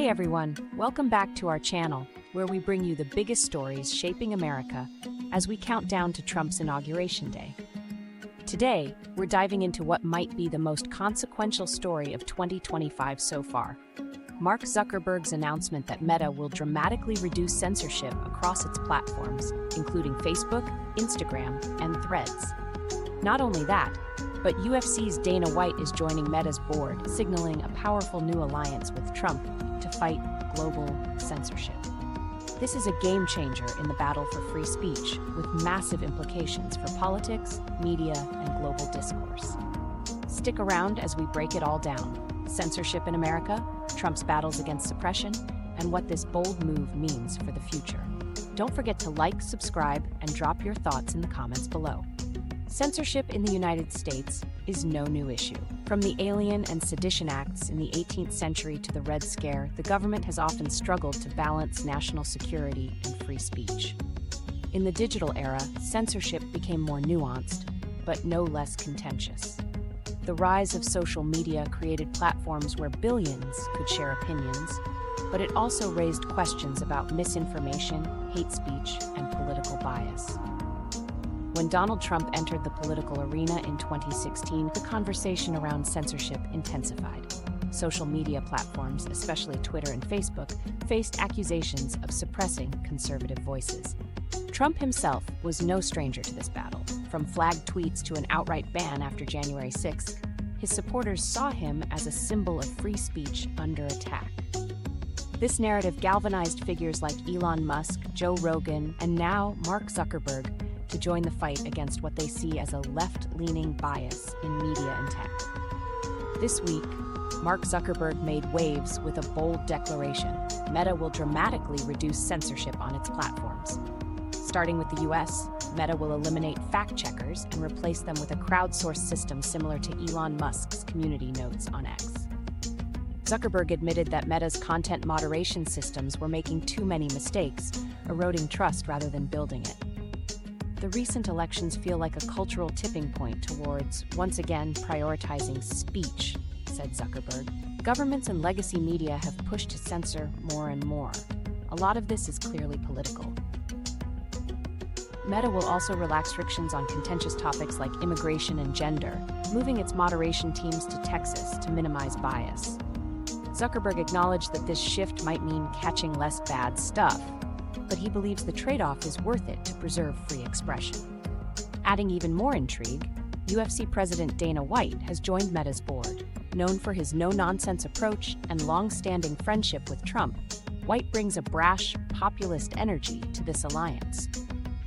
Hey everyone, welcome back to our channel, where we bring you the biggest stories shaping America as we count down to Trump's Inauguration Day. Today, we're diving into what might be the most consequential story of 2025 so far. Mark Zuckerberg's announcement that Meta will dramatically reduce censorship across its platforms, including Facebook, Instagram, and Threads. Not only that, but UFC's Dana White is joining Meta's board, signaling a powerful new alliance with Trump to fight global censorship. This is a game changer in the battle for free speech, with massive implications for politics, media, and global discourse. Stick around as we break it all down: censorship in America, Trump's battles against suppression, and what this bold move means for the future. Don't forget to like, subscribe, and drop your thoughts in the comments below. Censorship in the United States is no new issue. From the Alien and Sedition Acts in the 18th century to the Red Scare, the government has often struggled to balance national security and free speech. In the digital era, censorship became more nuanced, but no less contentious. The rise of social media created platforms where billions could share opinions, but it also raised questions about misinformation, hate speech, and political bias. When Donald Trump entered the political arena in 2016, the conversation around censorship intensified. Social media platforms, especially Twitter and Facebook, faced accusations of suppressing conservative voices. Trump himself was no stranger to this battle. From flagged tweets to an outright ban after January 6th, his supporters saw him as a symbol of free speech under attack. This narrative galvanized figures like Elon Musk, Joe Rogan, and now Mark Zuckerberg to join the fight against what they see as a left-leaning bias in media and tech. This week, Mark Zuckerberg made waves with a bold declaration: Meta will dramatically reduce censorship on its platforms. Starting with the US, Meta will eliminate fact-checkers and replace them with a crowdsourced system similar to Elon Musk's community notes on X. Zuckerberg admitted that Meta's content moderation systems were making too many mistakes, eroding trust rather than building it. The recent elections feel like a cultural tipping point towards, once again, prioritizing speech, said Zuckerberg. Governments and legacy media have pushed to censor more and more. A lot of this is clearly political. Meta will also relax restrictions on contentious topics like immigration and gender, moving its moderation teams to Texas to minimize bias. Zuckerberg acknowledged that this shift might mean catching less bad stuff, but he believes the trade-off is worth it to preserve free expression. Adding even more intrigue, UFC President Dana White has joined Meta's board. Known for his no-nonsense approach and long-standing friendship with Trump, White brings a brash, populist energy to this alliance.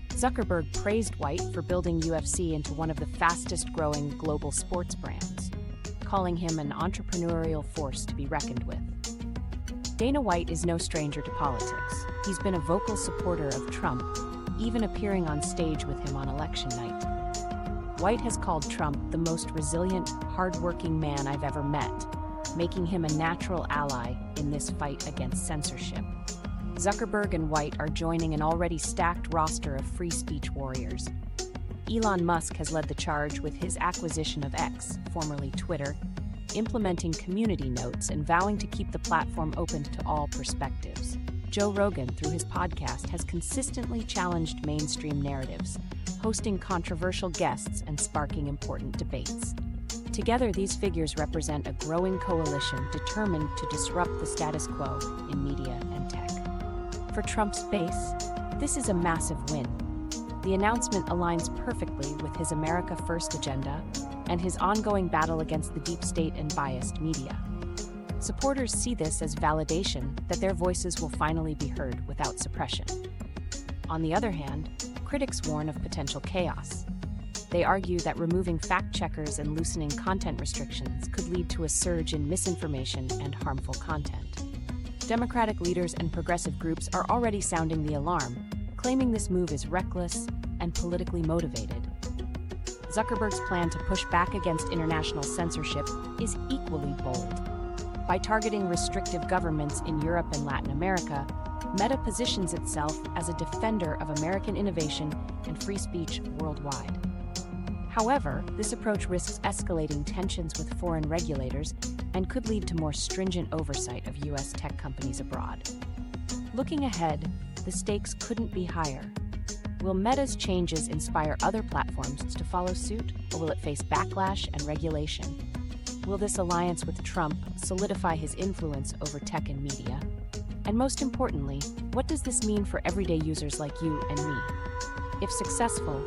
Zuckerberg praised White for building UFC into one of the fastest-growing global sports brands, calling him an entrepreneurial force to be reckoned with. Dana White is no stranger to politics. He's been a vocal supporter of Trump, even appearing on stage with him on election night. White has called Trump the most resilient, hardworking man I've ever met, making him a natural ally in this fight against censorship. Zuckerberg and White are joining an already stacked roster of free speech warriors. Elon Musk has led the charge with his acquisition of X, formerly Twitter, implementing community notes and vowing to keep the platform open to all perspectives. Joe Rogan, through his podcast, has consistently challenged mainstream narratives, hosting controversial guests and sparking important debates. Together, these figures represent a growing coalition determined to disrupt the status quo in media and tech. For Trump's base, this is a massive win. The announcement aligns perfectly with his America First agenda and his ongoing battle against the deep state and biased media. Supporters see this as validation that their voices will finally be heard without suppression. On the other hand, critics warn of potential chaos. They argue that removing fact-checkers and loosening content restrictions could lead to a surge in misinformation and harmful content. Democratic leaders and progressive groups are already sounding the alarm, claiming this move is reckless and politically motivated. Zuckerberg's plan to push back against international censorship is equally bold. By targeting restrictive governments in Europe and Latin America, Meta positions itself as a defender of American innovation and free speech worldwide. However, this approach risks escalating tensions with foreign regulators and could lead to more stringent oversight of U.S. tech companies abroad. Looking ahead, the stakes couldn't be higher. Will Meta's changes inspire other platforms to follow suit, or will it face backlash and regulation? Will this alliance with Trump solidify his influence over tech and media? And most importantly, what does this mean for everyday users like you and me? If successful,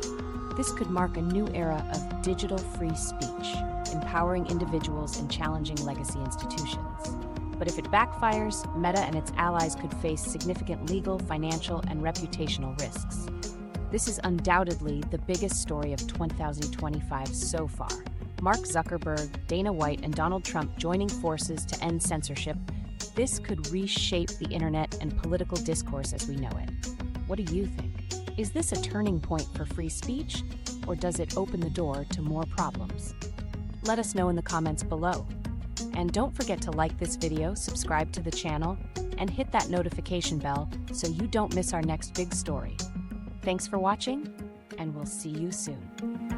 this could mark a new era of digital free speech, empowering individuals and challenging legacy institutions. But if it backfires, Meta and its allies could face significant legal, financial, and reputational risks. This is undoubtedly the biggest story of 2025 so far. Mark Zuckerberg, Dana White, and Donald Trump joining forces to end censorship. This could reshape the internet and political discourse as we know it. What do you think? Is this a turning point for free speech, or does it open the door to more problems? Let us know in the comments below. And don't forget to like this video, subscribe to the channel, and hit that notification bell so you don't miss our next big story. Thanks for watching, and we'll see you soon.